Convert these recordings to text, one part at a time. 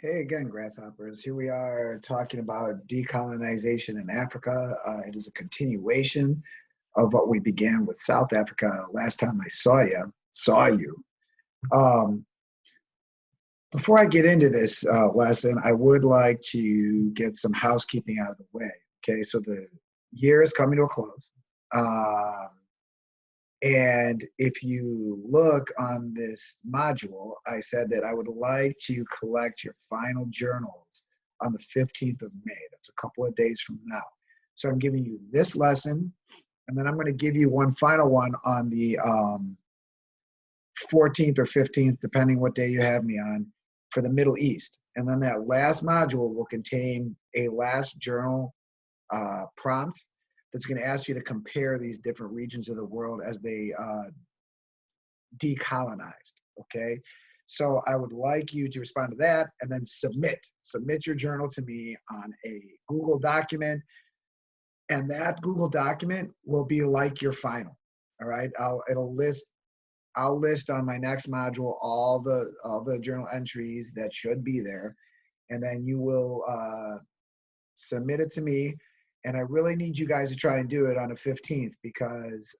Hey again, grasshoppers. Here we are talking about decolonization in Africa. It is a continuation of what we began with South Africa last time I saw you. Um, Before I get into this lesson, I would like to get some housekeeping out of the way. Okay, so the year is coming to a close. Um, and if you look on this module, I said that I would like to collect your final journals on the 15th of May. That's a couple of days from now. So I'm giving you this lesson, and then I'm going to give you one final one on the 14th or 15th, depending what day you have me on, for the Middle East. And then that last module will contain a last journal prompt that's going to ask you to compare these different regions of the world as they decolonized. Okay, so I would like you to respond to that and then submit your journal to me on a Google document, and that Google document will be like your final. All right, I'll list on my next module all the journal entries that should be there, and then you will submit it to me. And I really need you guys to try and do it on the 15th because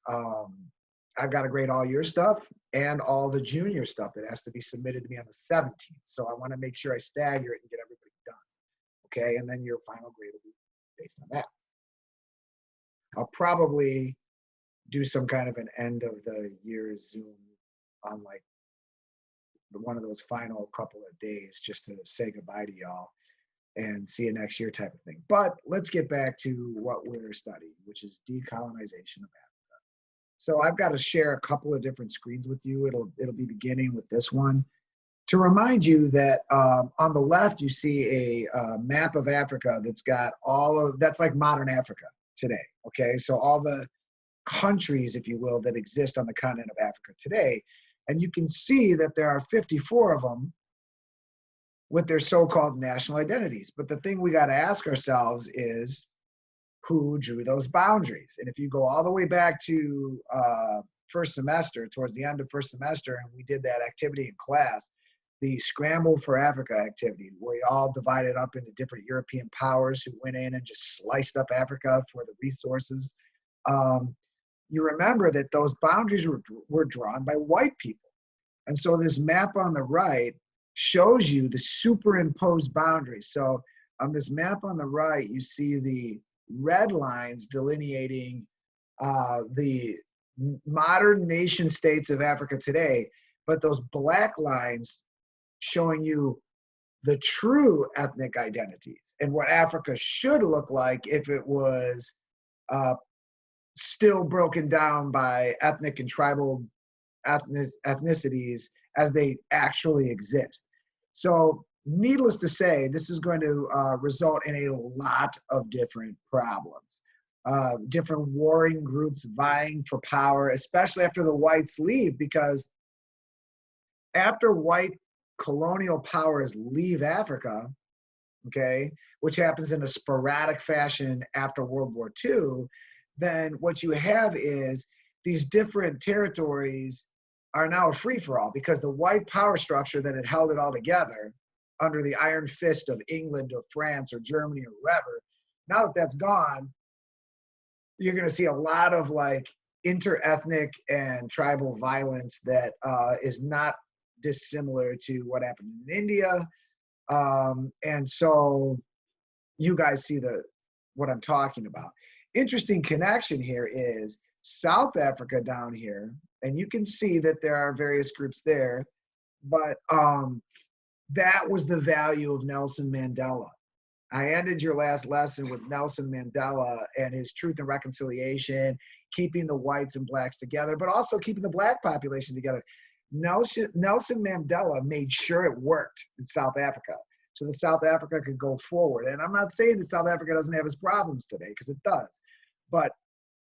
I've got to grade all your stuff and all the junior stuff that has to be submitted to me on the 17th. So I want to make sure I stagger it and get everybody done. Okay, and then your final grade will be based on that. I'll probably do some kind of an end of the year Zoom on like one of those final couple of days just to say goodbye to y'all and see you next year type of thing. But let's get back to what we're studying, which is decolonization of Africa. So I've got to share a couple of different screens with you. It'll be beginning with this one. To remind you that on the left, you see a map of Africa that's got that's like modern Africa today, okay? So all the countries, if you will, that exist on the continent of Africa today. And you can see that there are 54 of them with their so-called national identities. But the thing we got to ask ourselves is, who drew those boundaries? And if you go all the way back to first semester, towards the end of first semester, and we did that activity in class, the Scramble for Africa activity, where we all divided up into different European powers who went in and just sliced up Africa for the resources. You remember that those boundaries were drawn by white people. And so this map on the right shows you the superimposed boundaries. So on this map on the right, you see the red lines delineating the modern nation states of Africa today, but those black lines showing you the true ethnic identities and what Africa should look like if it was still broken down by ethnic and tribal ethnicities as they actually exist. So needless to say, this is going to result in a lot of different problems. Different warring groups vying for power, especially after the whites leave, because after white colonial powers leave Africa, okay, which happens in a sporadic fashion after World War II, then what you have is these different territories are now a free-for-all because the white power structure that had held it all together under the iron fist of England or France or Germany or wherever, now that that's gone, you're going to see a lot of like inter-ethnic and tribal violence that is not dissimilar to what happened in India. And so you guys see what I'm talking about. Interesting connection here is South Africa down here, and you can see that there are various groups there, but that was the value of Nelson Mandela. I ended your last lesson with Nelson Mandela and his truth and reconciliation, keeping the whites and blacks together, but also keeping the black population together. Nelson Mandela made sure it worked in South Africa so that South Africa could go forward. And I'm not saying that South Africa doesn't have its problems today, because it does, but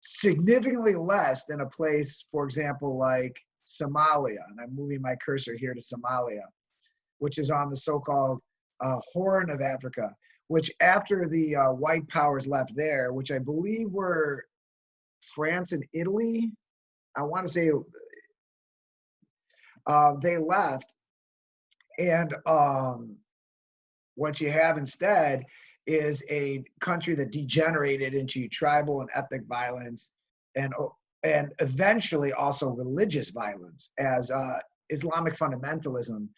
significantly less than a place, for example, like Somalia. And I'm moving my cursor here to Somalia, which is on the so-called Horn of Africa, which after the white powers left there, which I believe were France and Italy, I want to say they left, and what you have instead is a country that degenerated into tribal and ethnic violence, and and eventually also religious violence, as Islamic fundamentalism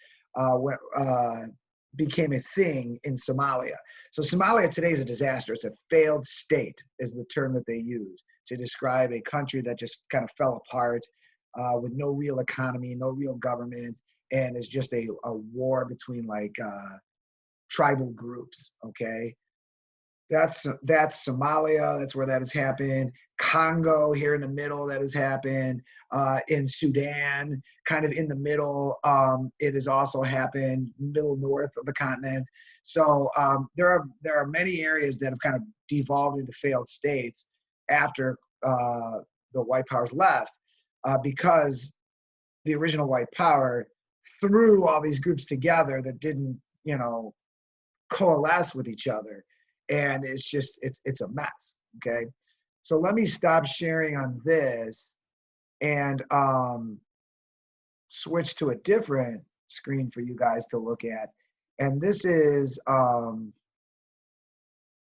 became a thing in Somalia. So Somalia today is a disaster. It's a failed state, is the term that they use to describe a country that just kind of fell apart, with no real economy, no real government, and is just a war between like tribal groups. Okay, that's Somalia. That's where that has happened. Congo, here in the middle, that has happened. In Sudan, kind of in the middle, it has also happened, middle north of the continent. So there are many areas that have kind of devolved into failed states after the white powers left, because the original white power threw all these groups together that didn't, coalesce with each other, and it's a mess. Okay, so let me stop sharing on this and switch to a different screen for you guys to look at. And this is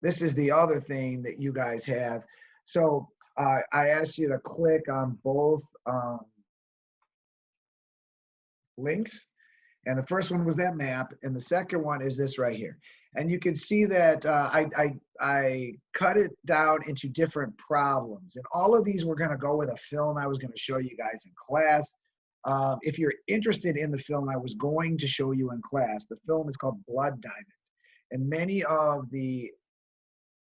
the other thing that you guys have. So I asked you to click on both links. And the first one was that map, and the second one is this right here. And you can see that I cut it down into different problems. And all of these were going to go with a film I was going to show you guys in class. If you're interested in the film I was going to show you in class, the film is called Blood Diamond. And many of the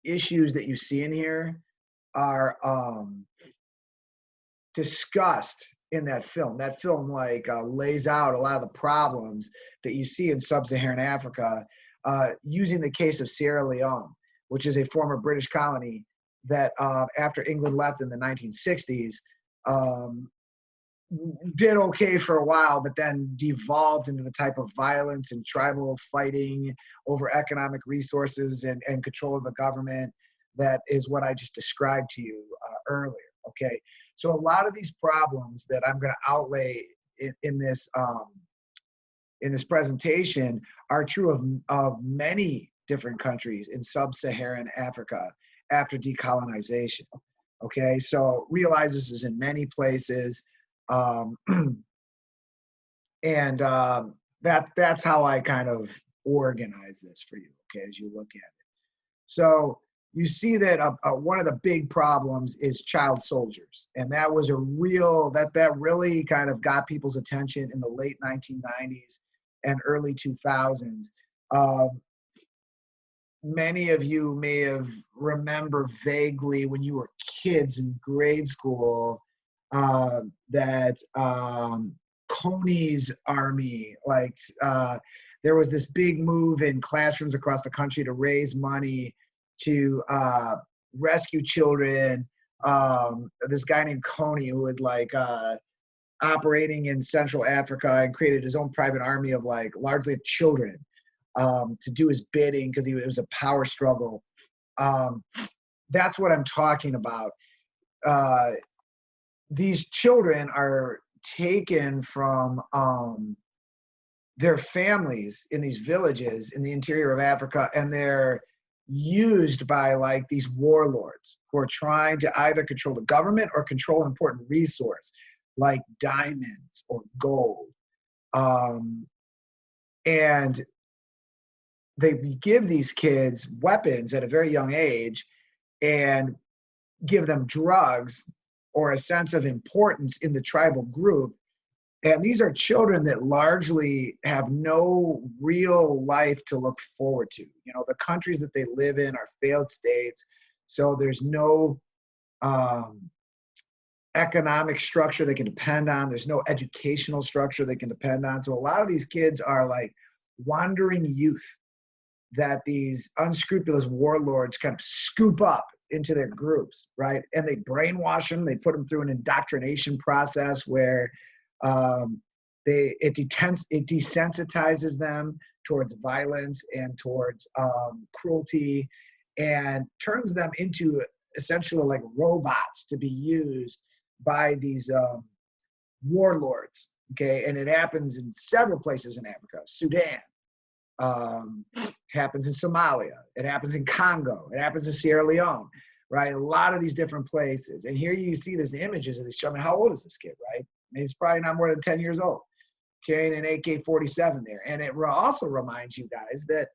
issues that you see in here are discussed in that film. That film lays out a lot of the problems that you see in Sub-Saharan Africa, using the case of Sierra Leone, which is a former British colony that after England left in the 1960s, did okay for a while, but then devolved into the type of violence and tribal fighting over economic resources and control of the government that is what I just described to you earlier. Okay, so a lot of these problems that I'm going to outlay in this presentation are true of many different countries in Sub-Saharan Africa after decolonization. Okay, so realize this is in many places, and that's how I kind of organize this for you. Okay, as you look at it, so you see that one of the big problems is child soldiers, and that was a real that really kind of got people's attention in the late 1990s and early 2000s. Many of you may have remember vaguely when you were kids in grade school that Coney's army, there was this big move in classrooms across the country to raise money to rescue children. This guy named Coney, who was operating in Central Africa and created his own private army of largely children to do his bidding, because it was a power struggle. That's what I'm talking about. These children are taken from their families in these villages in the interior of Africa, and they're used by these warlords who are trying to either control the government or control an important resource like diamonds or gold. And they give these kids weapons at a very young age and give them drugs or a sense of importance in the tribal group. And these are children that largely have no real life to look forward to. The countries that they live in are failed states, so there's no economic structure they can depend on. There's no educational structure they can depend on. So a lot of these kids are wandering youth that these unscrupulous warlords kind of scoop up into their groups, right? And they brainwash them. They put them through an indoctrination process where it desensitizes them towards violence and towards cruelty, and turns them into essentially robots to be used by these warlords. Okay, and it happens in several places in Africa: Sudan, happens in Somalia, it happens in Congo, it happens in Sierra Leone, right? A lot of these different places. And here you see these images of these children. How old is this kid, right? I mean, he's probably not more than 10 years old, carrying an AK-47 there. And it also reminds you guys that,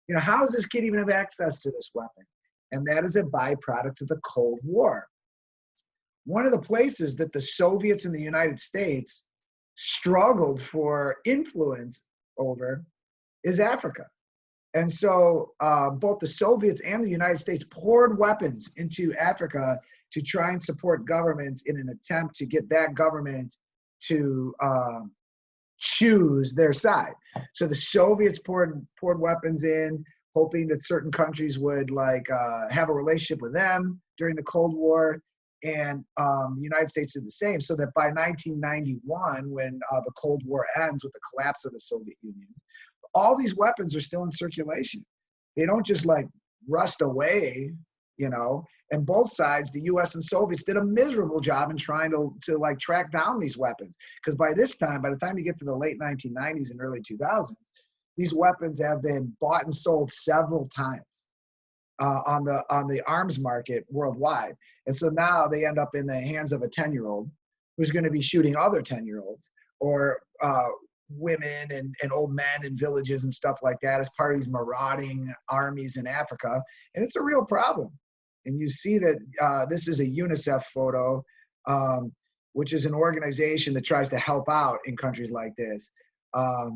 you know, how does this kid even have access to this weapon? And that is a byproduct of the Cold War. One of the places that the Soviets and the United States struggled for influence over is Africa. And so both the Soviets and the United States poured weapons into Africa to try and support governments in an attempt to get that government to choose their side. So the Soviets poured weapons in, hoping that certain countries would like have a relationship with them during the Cold War. And the United States did the same, so that by 1991, when the Cold War ends with the collapse of the Soviet Union, all these weapons are still in circulation. They don't just like rust away, you know. And both sides, the US and Soviets, did a miserable job in trying to like track down these weapons. Because by this time, by the time you get to the late 1990s and early 2000s, these weapons have been bought and sold several times on the arms market worldwide. And so now they end up in the hands of a 10-year-old who's going to be shooting other 10-year-olds or women and old men in villages and stuff like that as part of these marauding armies in Africa. And it's a real problem. And you see that this is a UNICEF photo, which is an organization that tries to help out in countries like this. A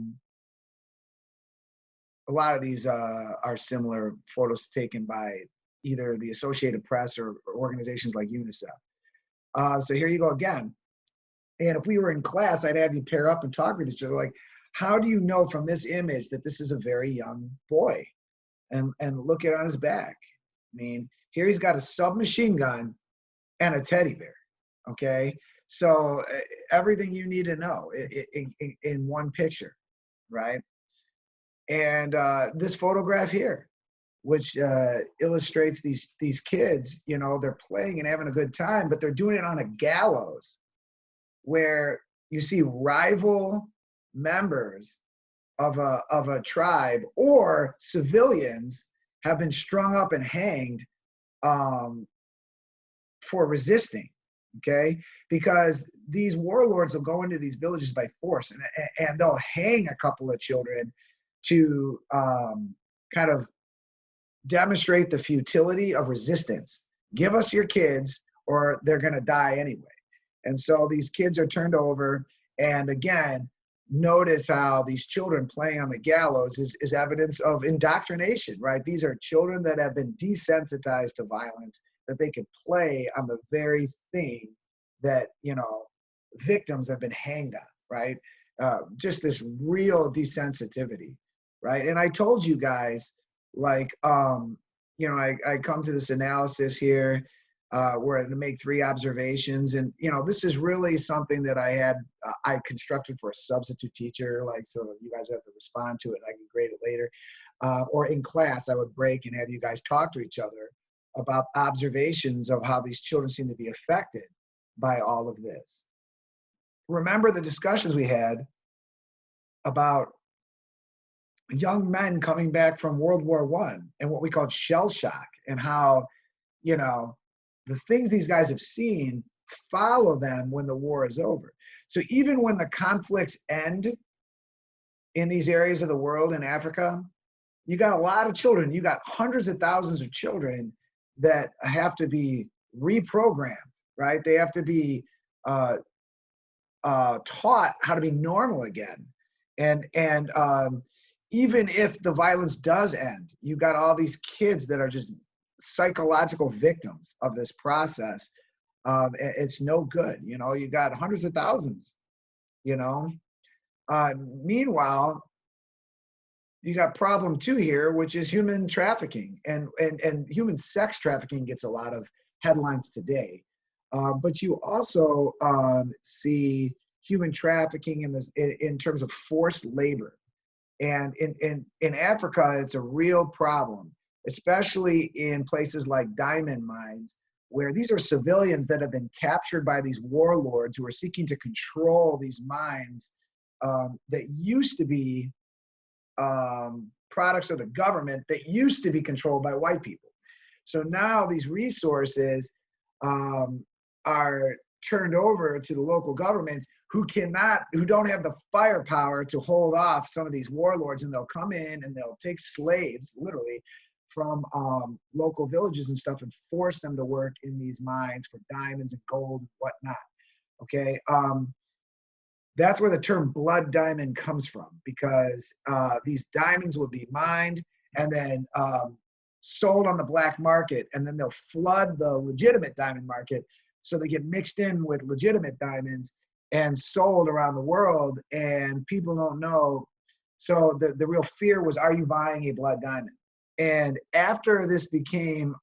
lot of these are similar photos taken by either the Associated Press or organizations like UNICEF. So here you go again. And if we were in class, I'd have you pair up and talk with each other. Like, how do you know from this image that this is a very young boy? And look at it on his back. I mean, here he's got a submachine gun and a teddy bear, okay? So everything you need to know in one picture, right? And this photograph here, which illustrates these kids, you know, they're playing and having a good time, but they're doing it on a gallows where you see rival members of a tribe or civilians have been strung up and hanged for resisting, okay? Because these warlords will go into these villages by force and they'll hang a couple of children to kind of demonstrate the futility of resistance. Give us your kids or they're gonna die anyway. And so these kids are turned over, and again, notice how these children playing on the gallows is evidence of indoctrination, right? These are children that have been desensitized to violence, that they can play on the very thing that, you know, victims have been hanged on, right? Just this real desensitivity, right? And I told you guys, like, you know, I come to this analysis here where to make 3 observations. And, you know, this is really something that I constructed for a substitute teacher, like, so you guys have to respond to it and I can grade it later. Or in class, I would break and have you guys talk to each other about observations of how these children seem to be affected by all of this. Remember the discussions we had about young men coming back from World War I and what we called shell shock, and how, you know, the things these guys have seen follow them when the war is over. So even when the conflicts end in these areas of the world in Africa, you got a lot of children, you got hundreds of thousands of children that have to be reprogrammed, right? They have to be taught how to be normal again. And even if the violence does end, you got all these kids that are just psychological victims of this process. It's no good, you know. You got hundreds of thousands, you know. Meanwhile, you got problem 2 here, which is human trafficking, and human sex trafficking gets a lot of headlines today. But you also see human trafficking in terms of forced labor. And in Africa, it's a real problem, especially in places like diamond mines, where these are civilians that have been captured by these warlords who are seeking to control these mines that used to be products of the government that used to be controlled by white people. So now these resources are turned over to the local governments who don't have the firepower to hold off some of these warlords, and they'll come in and they'll take slaves, literally, from local villages and stuff and force them to work in these mines for diamonds and gold and whatnot. Okay. That's where the term blood diamond comes from, because these diamonds will be mined and then sold on the black market, and then they'll flood the legitimate diamond market, so they get mixed in with legitimate diamonds and sold around the world, and people don't know. So the real fear was, are you buying a blood diamond? And after this became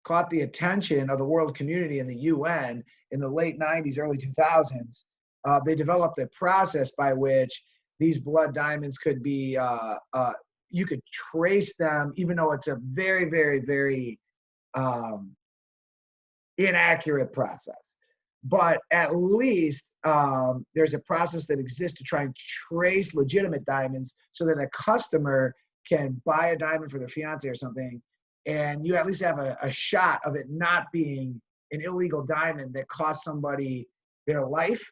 caught the attention of the world community and the UN in the late 90s, early 2000s, they developed a process by which these blood diamonds could be, you could trace them, even though it's a very, very, very inaccurate process. But at least there's a process that exists to try and trace legitimate diamonds, so that a customer can buy a diamond for their fiance or something, and you at least have a shot of it not being an illegal diamond that cost somebody their life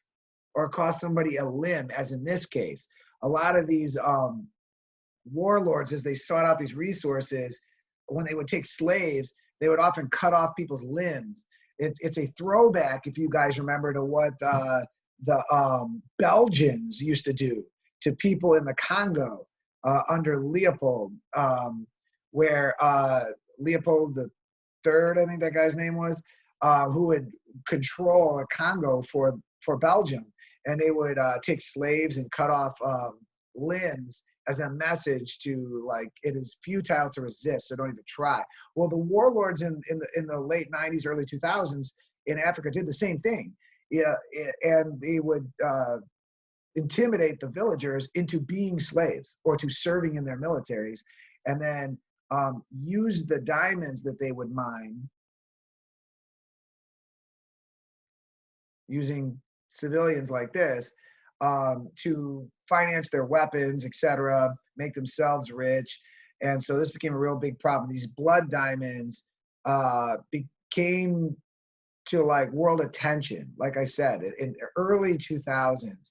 or cost somebody a limb, as in this case. A lot of these warlords, as they sought out these resources, when they would take slaves, they would often cut off people's limbs. It's a throwback, if you guys remember, to what the Belgians used to do to people in the Congo under Leopold, where Leopold the Third, I think that guy's name was, who would control Congo for Belgium, and they would take slaves and cut off limbs as a message to, like, it is futile to resist, so don't even try. Well, the warlords in the late 90s, early 2000s in Africa did the same thing. Yeah, and they would intimidate the villagers into being slaves or to serving in their militaries, and then use the diamonds that they would mine using civilians like this to finance their weapons, etc., make themselves rich. And so this became a real big problem. These blood diamonds became to, like, world attention, like I said, in early 2000s.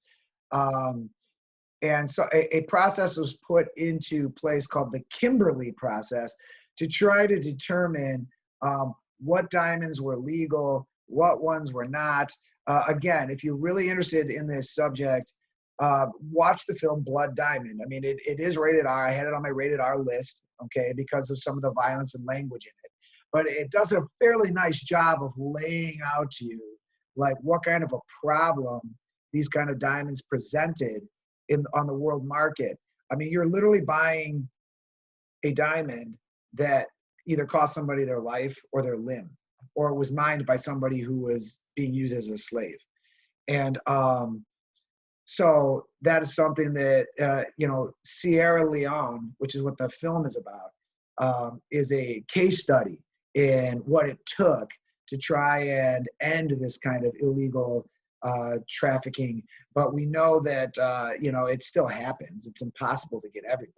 And so a process was put into place called the Kimberley process to try to determine what diamonds were legal, what ones were not. Again, if you're really interested in this subject, watch the film Blood Diamond. I mean, it is rated R. I had it on my rated R list, okay, because of some of the violence and language in it. But it does a fairly nice job of laying out to you, like, what kind of a problem these kind of diamonds presented on the world market. I mean, you're literally buying a diamond that either cost somebody their life or their limb, or was mined by somebody who was being used as a slave. And so that is something that, Sierra Leone, which is what the film is about, is a case study in what it took to try and end this kind of illegal trafficking. But we know that, it still happens. It's impossible to get everybody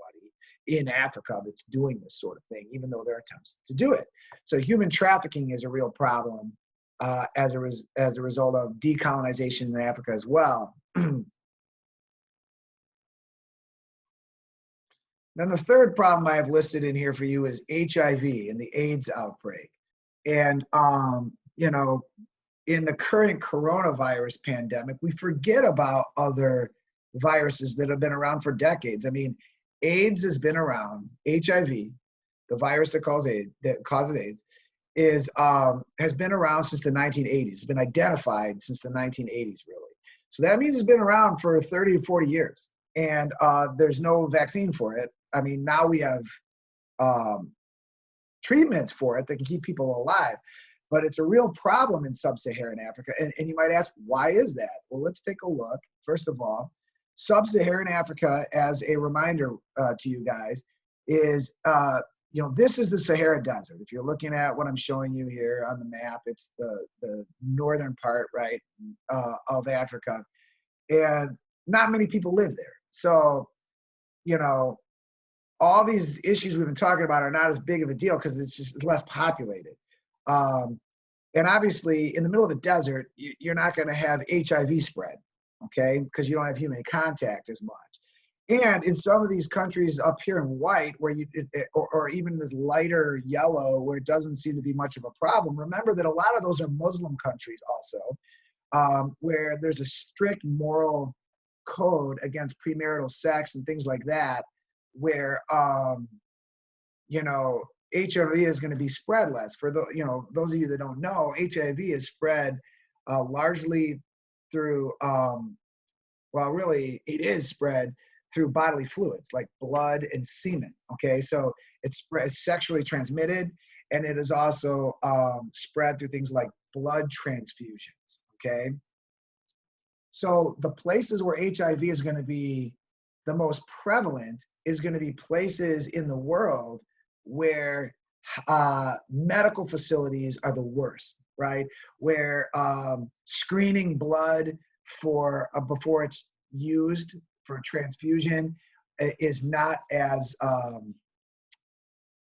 in Africa that's doing this sort of thing, even though there are attempts to do it. So human trafficking is a real problem as a result of decolonization in Africa as well. Then the third problem I have listed in here for you is HIV and the AIDS outbreak. And, in the current coronavirus pandemic, we forget about other viruses that have been around for decades. I mean, AIDS has been around. HIV, the virus that causes AIDS, has been around since the 1980s. It's been identified since the 1980s, really. So that means it's been around for 30 to 40 years. And there's no vaccine for it. I mean, now we have treatments for it that can keep people alive. But it's a real problem in Sub-Saharan Africa. And you might ask, why is that? Well, let's take a look. First of all, Sub-Saharan Africa, as a reminder to you guys, is, this is the Sahara Desert. If you're looking at what I'm showing you here on the map, it's the northern part, right, of Africa. And not many people live there. So, you know, all these issues we've been talking about are not as big of a deal because it's less populated. Um, and obviously, in the middle of a desert, you're not going to have HIV spread, okay, because you don't have human contact as much. And in some of these countries up here in white, where or even this lighter yellow, where it doesn't seem to be much of a problem, remember that a lot of those are Muslim countries also, where there's a strict moral code against premarital sex and things like that, where you know, HIV is going to be spread less. For the, you know, those of you that don't know, HIV is spread largely through, well, really, it is spread through bodily fluids like blood and semen. Okay, so it's sexually transmitted, and it is also spread through things like blood transfusions. Okay, so the places where HIV is going to be the most prevalent is going to be places in the world where medical facilities are the worst, right? Where screening blood for before it's used for transfusion is not as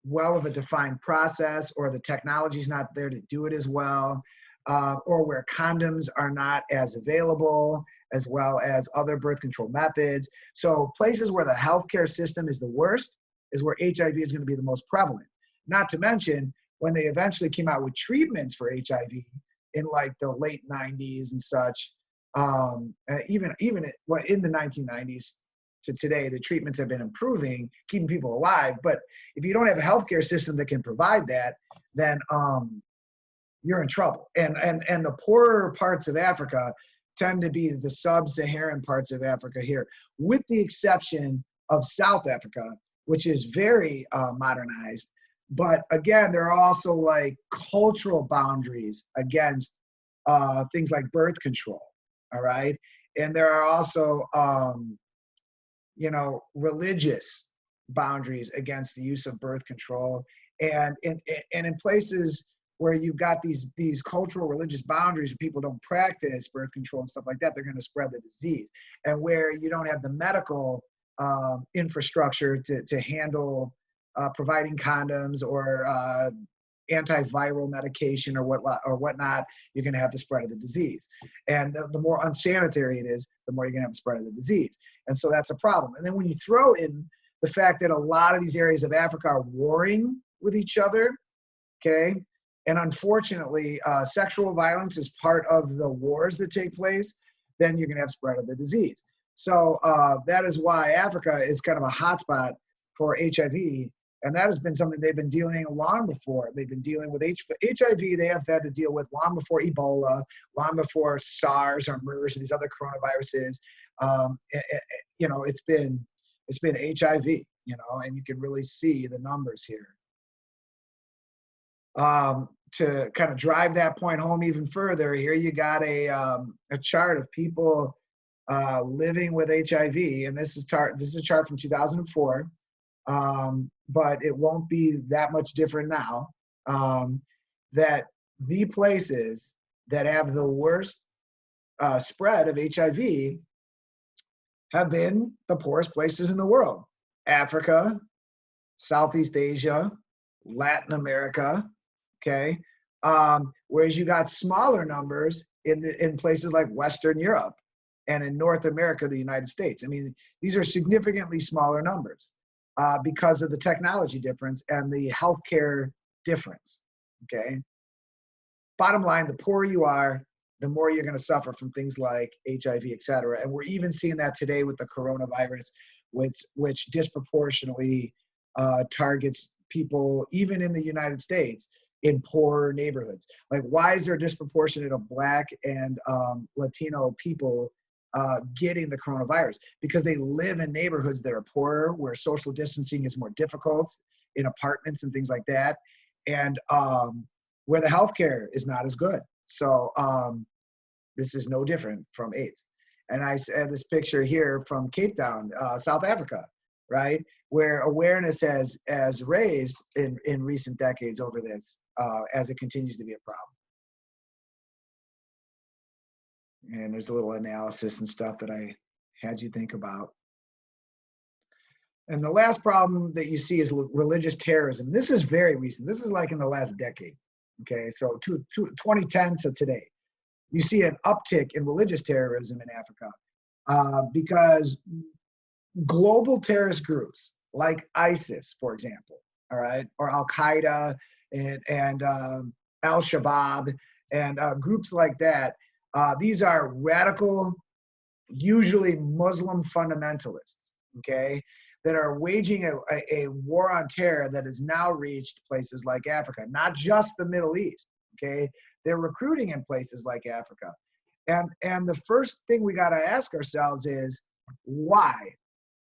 well of a defined process, or the technology is not there to do it as well, or where condoms are not as available, as well as other birth control methods. So places where the healthcare system is the worst is where HIV is going to be the most prevalent. Not to mention, when they eventually came out with treatments for HIV in like the late 90s and such, even in the 1990s to today, the treatments have been improving, keeping people alive. But if you don't have a healthcare system that can provide that, then you're in trouble. And the poorer parts of Africa tend to be the sub-Saharan parts of Africa here, with the exception of South Africa, which is very modernized. But again, there are also like cultural boundaries against things like birth control, all right? And there are also, you know, religious boundaries against the use of birth control. And in places where you've got these cultural religious boundaries where people don't practice birth control and stuff like that, they're going to spread the disease. And where you don't have the medical infrastructure to handle providing condoms or antiviral medication or whatnot, you're going to have the spread of the disease. And the more unsanitary it is, the more you're going to have the spread of the disease. And so that's a problem. And then when you throw in the fact that a lot of these areas of Africa are warring with each other, okay, and unfortunately, sexual violence is part of the wars that take place, then you're going to have spread of the disease. So that is why Africa is kind of a hotspot for HIV. And that has been something they've been dealing long before. They've been dealing with HIV. They have had to deal with long before Ebola, long before SARS or MERS or these other coronaviruses. You know, it's been HIV. You know, and you can really see the numbers here. To kind of drive that point home even further, here you got a chart of people living with HIV, and this is a chart from 2004. But it won't be that much different now. That the places that have the worst spread of HIV have been the poorest places in the world: Africa, Southeast Asia, Latin America. Okay, whereas you got smaller numbers in places like Western Europe and in North America, the United States. I mean, these are significantly smaller numbers. Because of the technology difference and the healthcare difference, okay? Bottom line, the poorer you are, the more you're gonna suffer from things like HIV, et cetera. And we're even seeing that today with the coronavirus, which disproportionately targets people, even in the United States, in poorer neighborhoods. Like, why is there a disproportionate of Black and Latino people getting the coronavirus? Because they live in neighborhoods that are poorer, where social distancing is more difficult, in apartments and things like that, and where the healthcare is not as good. So this is no different from AIDS. And I had this picture here from Cape Town, South Africa, right, where awareness has raised in recent decades over this, as it continues to be a problem. And there's a little analysis and stuff that I had you think about. And the last problem that you see is religious terrorism. This is very recent. This is like in the last decade. Okay, so 2010 to today, you see an uptick in religious terrorism in Africa because global terrorist groups like ISIS, for example, all right, or Al Qaeda and Al Shabaab and groups like that. These are radical, usually Muslim fundamentalists, okay, that are waging a war on terror that has now reached places like Africa, not just the Middle East, okay? They're recruiting in places like Africa. And the first thing we got to ask ourselves is why?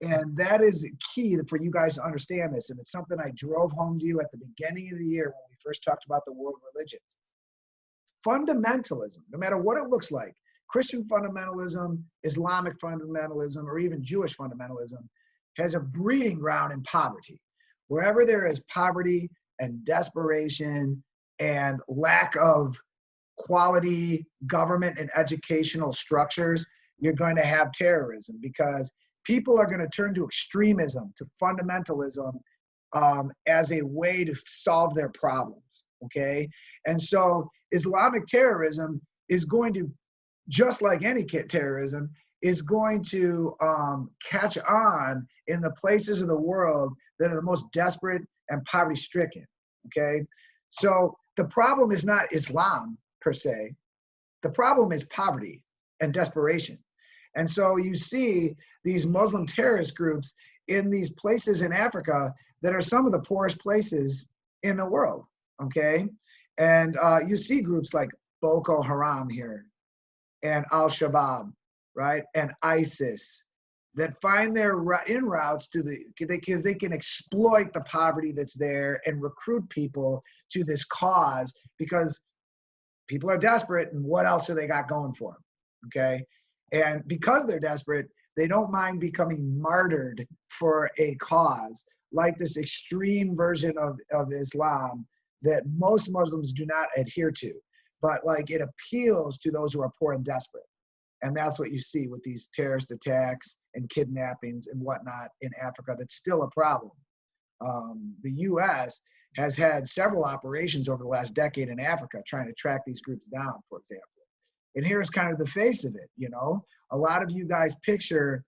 And that is key for you guys to understand this. And it's something I drove home to you at the beginning of the year when we first talked about the world religions. Fundamentalism, no matter what it looks like, Christian fundamentalism, Islamic fundamentalism, or even Jewish fundamentalism, has a breeding ground in poverty. Wherever there is poverty and desperation and lack of quality government and educational structures, you're going to have terrorism because people are going to turn to extremism, to fundamentalism as a way to solve their problems, okay? And so Islamic terrorism is going to, just like any terrorism, is going to catch on in the places of the world that are the most desperate and poverty-stricken, okay? So the problem is not Islam per se. The problem is poverty and desperation. And so you see these Muslim terrorist groups in these places in Africa that are some of the poorest places in the world, okay? And you see groups like Boko Haram here and Al Shabaab, right? And ISIS that find their in routes to because they can exploit the poverty that's there and recruit people to this cause because people are desperate and what else have they got going for them, okay? And because they're desperate, they don't mind becoming martyred for a cause like this extreme version of Islam that most Muslims do not adhere to. But like it appeals to those who are poor and desperate. And that's what you see with these terrorist attacks and kidnappings and whatnot in Africa. That's still a problem. The US has had several operations over the last decade in Africa trying to track these groups down, for example. And here's kind of the face of it, you know. A lot of you guys picture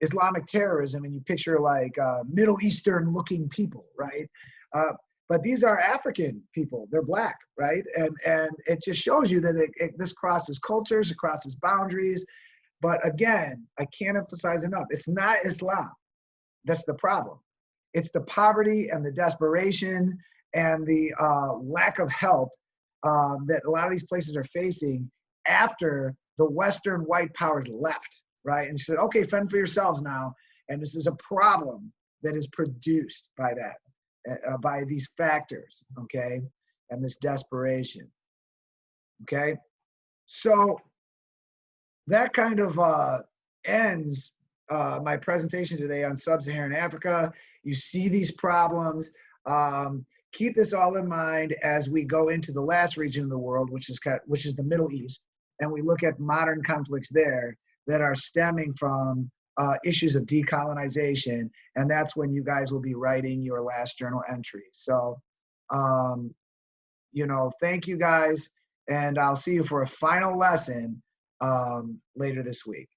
Islamic terrorism and you picture like Middle Eastern looking people, right? But these are African people. They're black, right? And it just shows you that this crosses cultures, it crosses boundaries. But again, I can't emphasize enough, it's not Islam. That's the problem. It's the poverty and the desperation and the lack of help that a lot of these places are facing after the Western white powers left, right? And said, okay, fend for yourselves now. And this is a problem that is produced by that. By these factors, okay, and this desperation, okay? So that kind of ends my presentation today on Sub-Saharan Africa. You see these problems. Keep this all in mind as we go into the last region of the world, which is the Middle East, and we look at modern conflicts there that are stemming from issues of decolonization, and that's when you guys will be writing your last journal entry. So, you know, thank you guys, and I'll see you for a final lesson later this week.